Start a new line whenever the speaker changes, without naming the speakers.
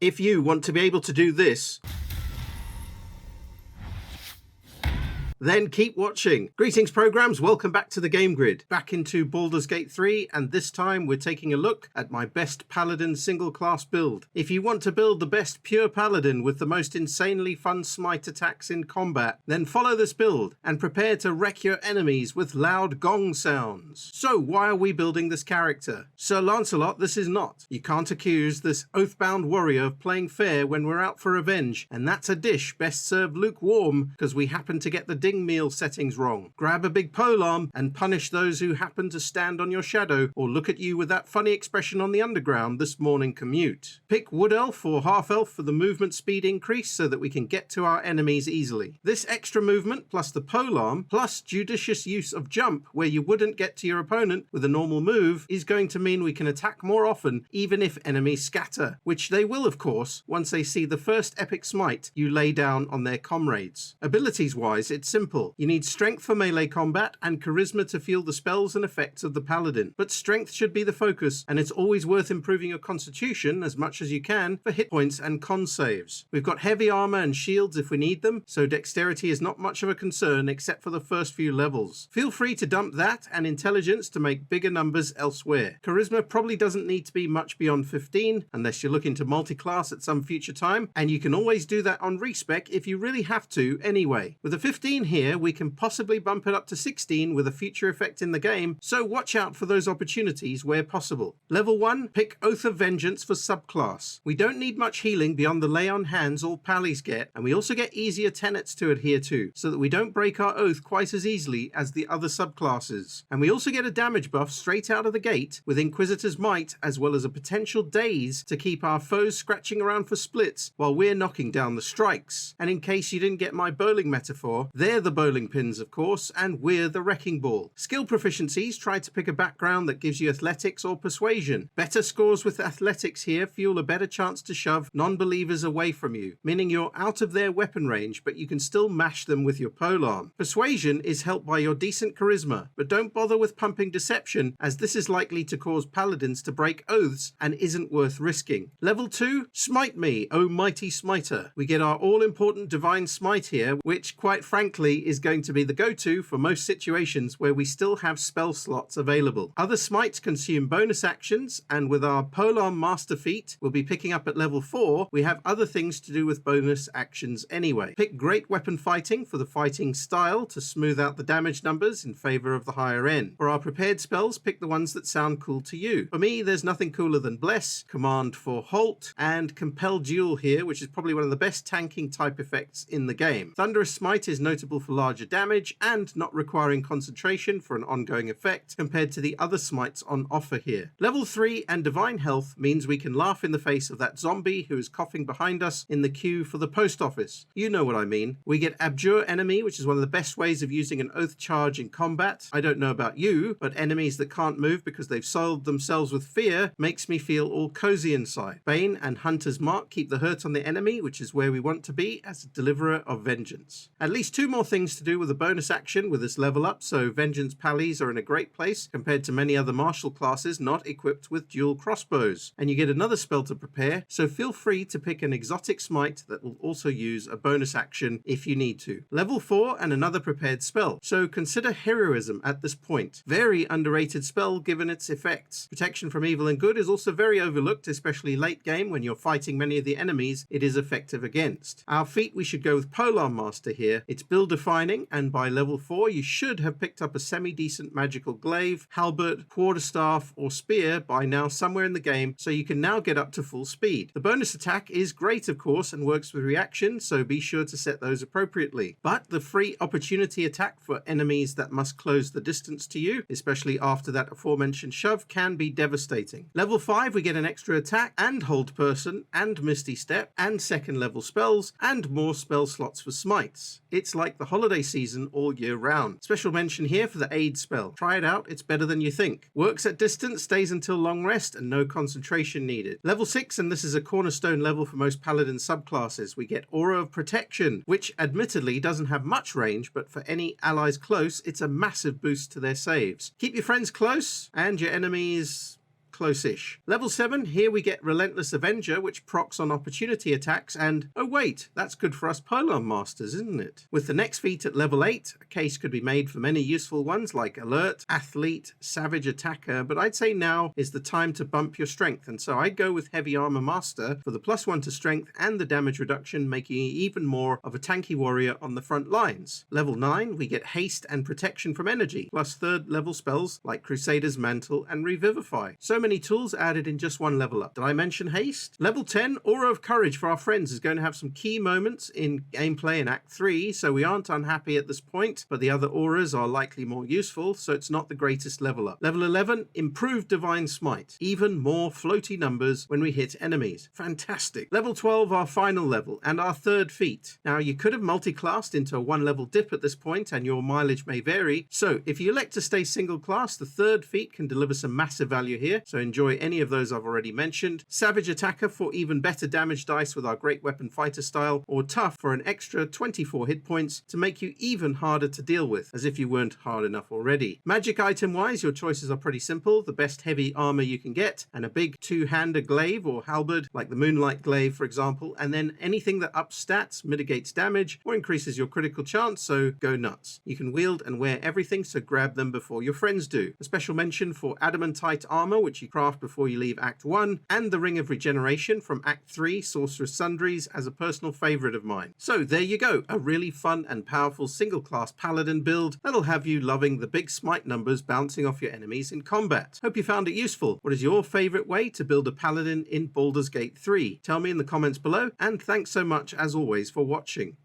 If you want to be able to do this, then keep watching. Greetings programs, welcome back to the Game Grid. Back into Baldur's Gate 3, and this time we're taking a look at my best Paladin single class build. If you want to build the best pure Paladin with the most insanely fun Smite attacks in combat, then follow this build and prepare to wreck your enemies with loud gong sounds. So why are we building this character? Sir Lancelot, this is not. You can't accuse this oath-bound warrior of playing fair when we're out for revenge, and that's a dish best served lukewarm because we happen to get the ding meal settings wrong. Grab a big polearm and punish those who happen to stand on your shadow or look at you with that funny expression on the underground this morning commute. Pick wood elf or half elf for the movement speed increase so that we can get to our enemies easily. This extra movement plus the polearm plus judicious use of jump where you wouldn't get to your opponent with a normal move is going to mean we can attack more often even if enemies scatter, which they will of course once they see the first epic smite you lay down on their comrades. Abilities wise, it's simple. You need strength for melee combat and charisma to feel the spells and effects of the paladin, but strength should be the focus, and it's always worth improving your constitution as much as you can for hit points and con saves. We've got heavy armor and shields if we need them, so dexterity is not much of a concern except for the first few levels. Feel free to dump that and intelligence to make bigger numbers elsewhere. Charisma probably doesn't need to be much beyond 15 unless you're looking to multi-class at some future time, and you can always do that on respec if you really have to anyway. With a 15 here, we can possibly bump it up to 16 with a future effect in the game, so watch out for those opportunities where possible. Level 1, pick Oath of Vengeance for subclass. We don't need much healing beyond the lay on hands all pallies get, and we also get easier tenets to adhere to, so that we don't break our oath quite as easily as the other subclasses. And we also get a damage buff straight out of the gate with Inquisitor's Might, as well as a potential daze to keep our foes scratching around for splits while we're knocking down the strikes. And in case you didn't get my bowling metaphor, they're the bowling pins of course, and we're the wrecking ball. Skill proficiencies, try to pick a background that gives you athletics or persuasion. Better scores with athletics here fuel a better chance to shove non-believers away from you, meaning you're out of their weapon range but you can still mash them with your polearm. Persuasion is helped by your decent charisma, but don't bother with pumping deception as this is likely to cause paladins to break oaths and isn't worth risking. Level 2, Smite me, O mighty smiter. We get our all-important divine smite here, which quite frankly is going to be the go-to for most situations where we still have spell slots available. Other smites consume bonus actions, and with our Polearm Master Feat we'll be picking up at level 4, we have other things to do with bonus actions anyway. Pick Great Weapon Fighting for the fighting style to smooth out the damage numbers in favour of the higher end. For our prepared spells, pick the ones that sound cool to you. For me, there's nothing cooler than Bless, Command for Halt, and Compel Duel here, which is probably one of the best tanking type effects in the game. Thunderous Smite is notable for larger damage and not requiring concentration for an ongoing effect compared to the other smites on offer here. Level 3 and Divine Health means we can laugh in the face of that zombie who is coughing behind us in the queue for the post office. You know what I mean. We get Abjure Enemy, which is one of the best ways of using an oath charge in combat. I don't know about you, but enemies that can't move because they've soiled themselves with fear makes me feel all cozy inside. Bane and Hunter's Mark keep the hurt on the enemy, which is where we want to be as a deliverer of vengeance. At least two more things to do with a bonus action with this level up, so Vengeance Pallies are in a great place compared to many other martial classes not equipped with dual crossbows. And you get another spell to prepare, so feel free to pick an exotic smite that will also use a bonus action if you need to. Level 4 and another prepared spell, so consider Heroism at this point. Very underrated spell given its effects. Protection from evil and good is also very overlooked, especially late game when you're fighting many of the enemies it is effective against. Our feat, we should go with Polearm Master here. It's build defining, and by level 4 you should have picked up a semi-decent magical glaive, halberd, quarterstaff or spear by now somewhere in the game, so you can now get up to full speed. The bonus attack is great of course and works with reaction, so be sure to set those appropriately. But the free opportunity attack for enemies that must close the distance to you, especially after that aforementioned shove, can be devastating. Level 5 we get an extra attack and hold person and misty step and second level spells and more spell slots for smites. It's like the holiday season all year round. Special mention here for the aid spell. Try it out, it's better than you think. Works at distance, stays until long rest, and no concentration needed. Level 6, and this is a cornerstone level for most paladin subclasses, we get Aura of Protection, which admittedly doesn't have much range, but for any allies close, it's a massive boost to their saves. Keep your friends close and your enemies close-ish. Level 7, here we get Relentless Avenger, which procs on opportunity attacks, and oh wait, that's good for us Polearm masters, isn't it? With the next feat at level 8, a case could be made for many useful ones like Alert, Athlete, Savage Attacker, but I'd say now is the time to bump your strength, and so I'd go with Heavy Armor Master for the +1 to strength and the damage reduction, making you even more of a tanky warrior on the front lines. Level 9, we get Haste and Protection from Energy, plus 3rd level spells like Crusader's Mantle and Revivify. So many tools added in just one level up. Did I mention Haste? Level 10, Aura of Courage for our friends is going to have some key moments in gameplay in Act 3, so we aren't unhappy at this point, but the other auras are likely more useful, so it's not the greatest level up. Level 11, Improved Divine Smite. Even more floaty numbers when we hit enemies. Fantastic. Level 12, our final level, and our 3rd feat. Now, you could have multi-classed into a 1-level dip at this point, and your mileage may vary, so if you elect to stay single-class, the 3rd feat can deliver some massive value here, so enjoy any of those I've already mentioned. Savage Attacker for even better damage dice with our Great Weapon Fighter style, or Tough for an extra 24 hit points to make you even harder to deal with, as if you weren't hard enough already. Magic item-wise, your choices are pretty simple. The best heavy armor you can get, and a big 2-hander glaive or halberd, like the Moonlight Glaive, for example, and then anything that ups stats, mitigates damage, or increases your critical chance, so go nuts. You can wield and wear everything, so grab them before your friends do. A special mention for Adamantite Armor, which you craft before you leave Act 1, and the Ring of Regeneration from Act 3, Sorcerer's Sundries, as a personal favourite of mine. So there you go, a really fun and powerful single-class Paladin build that'll have you loving the big smite numbers bouncing off your enemies in combat. Hope you found it useful. What is your favourite way to build a Paladin in Baldur's Gate 3? Tell me in the comments below, and thanks so much as always for watching.